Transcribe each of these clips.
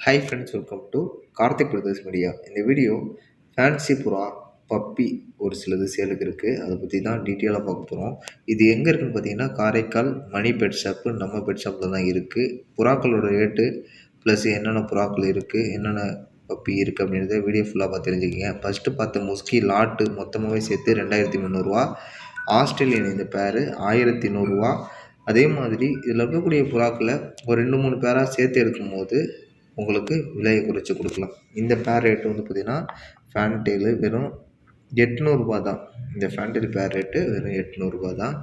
Hi friends, welcome to Karthik brothers media. இந்த video fancy புறா puppy ஒரு சிலது சேலுக்கு இருக்குது. அதை பற்றி தான் டீட்டெயிலாக பார்க்க போகிறோம். இது எங்கே இருக்குதுன்னு பார்த்தீங்கன்னா, காரைக்கால் மணி பெட் ஷாப்பு நம்ம பெட் ஷாப்பில் தான் இருக்குது. புறாக்களோட ரேட்டு ப்ளஸ் என்னென்ன புறாக்கள் இருக்குது, என்னென்ன பப்பி இருக்குது அப்படின்றத வீடியோ ஃபுல்லாக பார்த்து தெரிஞ்சுக்கிங்க. ஃபஸ்ட்டு பார்த்த முஸ்கி லாட்டு மொத்தமாகவே சேர்த்து 2300 ஆஸ்திரேலியன் இந்த பேரு 1100. அதே மாதிரி இதில் இருக்கக்கூடிய புறாக்களை ஒரு 2-3 பேராக சேர்த்து எடுக்கும்போது உங்களுக்கு விலையை குறைச்சி கொடுக்கலாம். இந்த பேர் ரேட்டு வந்து பார்த்திங்கன்னா ஃபேன்டெயிலு வெறும் 800 தான். இந்த ஃபேன்டெயில் பேர் ரேட்டு வெறும் 800 தான்.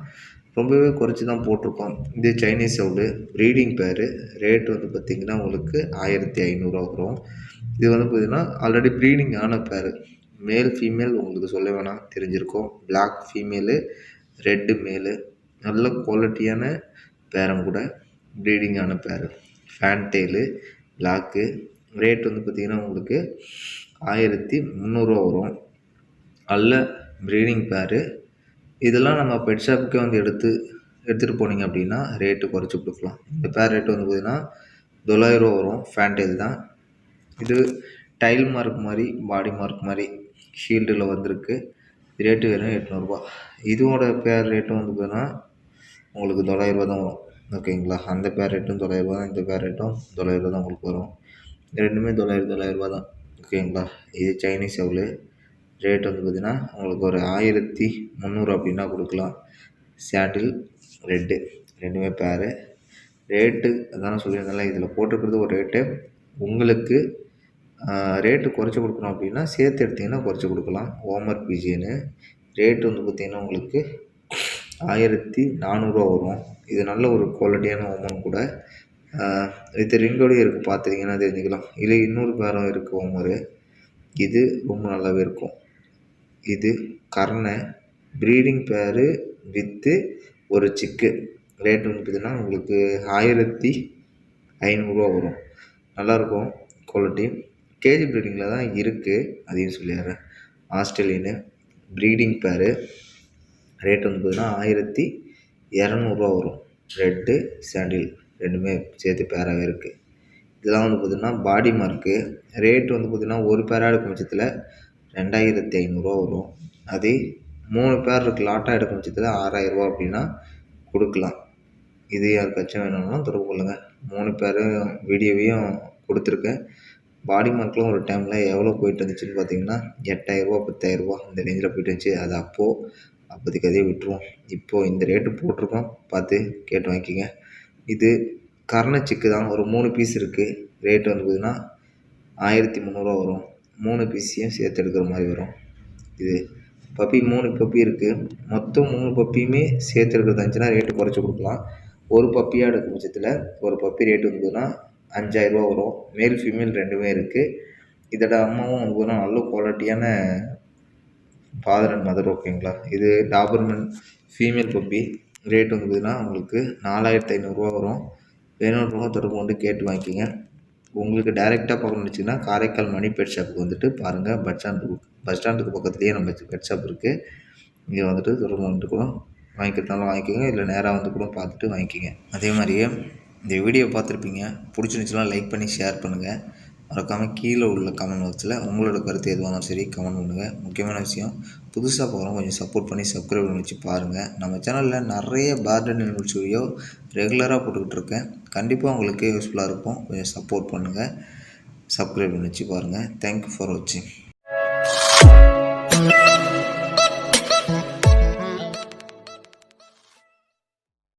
ரொம்பவே குறைச்சி தான் போட்டிருக்கோம். இது சைனீஸ் சவுடு ப்ரீடிங் பேரு. ரேட்டு வந்து பார்த்திங்கன்னா உங்களுக்கு 1500 வரும். இது வந்து பார்த்திங்கன்னா ஆல்ரெடி ப்ரீடிங் ஆன பேரு. மேல் ஃபீமேல் உங்களுக்கு சொல்ல வேணாம், தெரிஞ்சிருக்கும். பிளாக் ஃபீமேலு, ரெட்டு மேலு, நல்ல குவாலிட்டியான பேரம் கூட, ப்ரீடிங் ஆன பேரு. ஃபேன்டெயிலு பிளாக்கு. ரேட் வந்து பார்த்திங்கன்னா உங்களுக்கு 1300 வரும். நல்ல ப்ரீடிங் பேரு. இதெல்லாம் நம்ம பெட் ஷாப்புக்கே வந்து எடுத்துகிட்டு போனீங்க அப்படின்னா ரேட்டு குறைச்சி கொடுக்கலாம். இந்த பேர் ரேட்டு வந்து பார்த்திங்கன்னா 900 வரும். ஃபேன்டெயில் தான். இது டைல் மார்க் மாதிரி, பாடி மார்க் மாதிரி ஷீல்டில் வந்திருக்கு. ரேட்டு வெறும் 800. இதோட பேர் ரேட்டும் வந்து பார்த்திங்கன்னா உங்களுக்கு 900 தான் வரும். ஓகேங்களா? அந்த பேர் ரேட்டும் 900 தான். இந்த பேர் ரேட்டும் 900 தான் உங்களுக்கு வரும். ரெண்டுமே 900 தான். ஓகேங்களா? இது சைனீஸ் எவ்வளோ ரேட் வந்து பார்த்திங்கன்னா உங்களுக்கு ஒரு 1300 அப்படின்னா கொடுக்கலாம். சாண்டில் ரெட்டு ரெண்டுமே பேரு. ரேட்டு அதான் சொல்லியிருந்தால, இதில் போட்டிருக்கிறது ஒரு ரேட்டு. உங்களுக்கு ரேட்டு குறைச்சி கொடுக்கணும் அப்படின்னா சேர்த்து எடுத்திங்கன்னா குறைச்சி கொடுக்கலாம். ஓமர் பிஜின்னு ரேட்டு வந்து பார்த்திங்கன்னா உங்களுக்கு 1400 வரும். இது நல்ல ஒரு குவாலிட்டியான ஓமன் கூட. இது ரிங்கோடய இருக்குது, பார்த்துட்டிங்கன்னா தெரிஞ்சுக்கலாம். இல்லை இன்னொரு பேரும் இருக்குது ஓமரு. இது ரொம்ப நல்லாவே இருக்கும். இது கர்ணை ப்ரீடிங் பேரு வித்து ஒரு சிக்கு. ரேட்டு வந்து பார்த்திங்கன்னா உங்களுக்கு 1500 வரும். நல்லாயிருக்கும் குவாலிட்டி. கேஜி ப்ரீடிங்கில் தான் இருக்குது, அதையும் சொல்லிடுறேன். ஆஸ்திரேலியனு ப்ரீடிங் பேரு. ரேட் வந்து பார்த்திங்கன்னா 1200 வரும். ரெட்டு சாண்டில் ரெண்டுமே சேர்த்து பேராகவே இருக்குது. இதெல்லாம் வந்து பார்த்திங்கன்னா பாடி மார்க்கு. ரேட்டு வந்து பார்த்திங்கன்னா ஒரு பேராக எடுக்கும் பட்சத்தில் 2500 வரும். அதே 3 பேர் இருக்குது லாட்டாக எடுக்கும் பட்சத்தில் 6000 அப்படின்னா கொடுக்கலாம். இது யாருக்காச்சும் வேணும்னா தொடர்பு கொள்ளுங்கள். 3 பேரும் வீடியோவையும் கொடுத்துருக்கேன். பாடி மார்க்லாம் ஒரு டைமில் எவ்வளோ போயிட்டு இருந்துச்சுன்னு பார்த்தீங்கன்னா 8000 10,000 இந்த ரேஞ்சில் போயிட்டு இருந்துச்சு. அது அப்போதைக்கு அதே விட்டுருவோம். இப்போது இந்த ரேட்டு போட்டிருக்கோம், பார்த்து கேட்டு வாங்கிக்கிங்க. இது கர்ண சிக்கு தான். ஒரு 3 பீஸ் இருக்குது. ரேட்டு வந்து பார்த்திங்கன்னா 1300 வரும். 3 பீஸையும் சேர்த்து எடுக்கிற மாதிரி வரும். இது பப்பி 3 பப்பி இருக்குது. மொத்தம் 3 பப்பியுமே சேர்த்து எடுக்கிறதா இருந்துச்சுன்னா ரேட்டு குறைச்சி கொடுக்கலாம். ஒரு பப்பியாக எடுக்கும் பட்சத்தில் ஒரு பப்பி ரேட்டு வந்து பார்த்திங்கன்னா 5000 வரும். மேல் ஃபீமேல் ரெண்டுமே இருக்குது. இதோட அம்மாவும் வந்து பார்த்திங்கன்னா நல்ல குவாலிட்டியான ஃபாதர் அண்ட் மதர். ஓகேங்களா? இது டாபர்மன் ஃபீமேல் பப்பி. ரேட் வந்து பார்த்திங்கன்னா உங்களுக்கு 4500 வரும். வேணுன்றவங்க தொடர்பு கொண்டு கேட்டு வாங்கிக்கிங்க. உங்களுக்கு டைரெக்டாக பார்க்கணும்னு வச்சிங்கன்னா காரைக்கால் மணி பெட் ஷாப்புக்கு வந்துட்டு பாருங்கள். பஸ் ஸ்டாண்டுக்கு பக்கத்துலேயே நம்ம பெட் ஷாப் இருக்குது. இங்கே வந்துட்டு தொடர்பு வந்துட்டு கூட வாங்கிக்கிறதுனாலும் வாங்கிக்கோங்க, இல்லை நேராக வந்து கூட பார்த்துட்டு வாங்கிக்கிங்க. அதே மாதிரியே இந்த வீடியோ பார்த்துருப்பீங்க. பிடிச்சிருந்துச்சுன்னா லைக் பண்ணி ஷேர் பண்ணுங்கள். மறக்காமல் கீழே உள்ள கமெண்ட் பாக்ஸில் உங்களோட கருத்து எதுவாக இருந்தாலும் சரி கமெண்ட் பண்ணுங்கள். முக்கியமான விஷயம், புதுசாக பார்க்குறோம் கொஞ்சம் சப்போர்ட் பண்ணி சப்ஸ்கிரைப் பண்ணி வச்சு பாருங்கள். நம்ம சேனலில் நிறைய பேர்ட் நிகழ்ச்சி வீடியோ ரெகுலராக போட்டுக்கிட்டு இருக்கேன். கண்டிப்பாக உங்களுக்கு யூஸ்ஃபுல்லாக இருக்கும். கொஞ்சம் சப்போர்ட் பண்ணுங்கள், சப்ஸ்கிரைப் பண்ணி வச்சு பாருங்கள். தேங்க்யூ ஃபார் வாட்சிங்.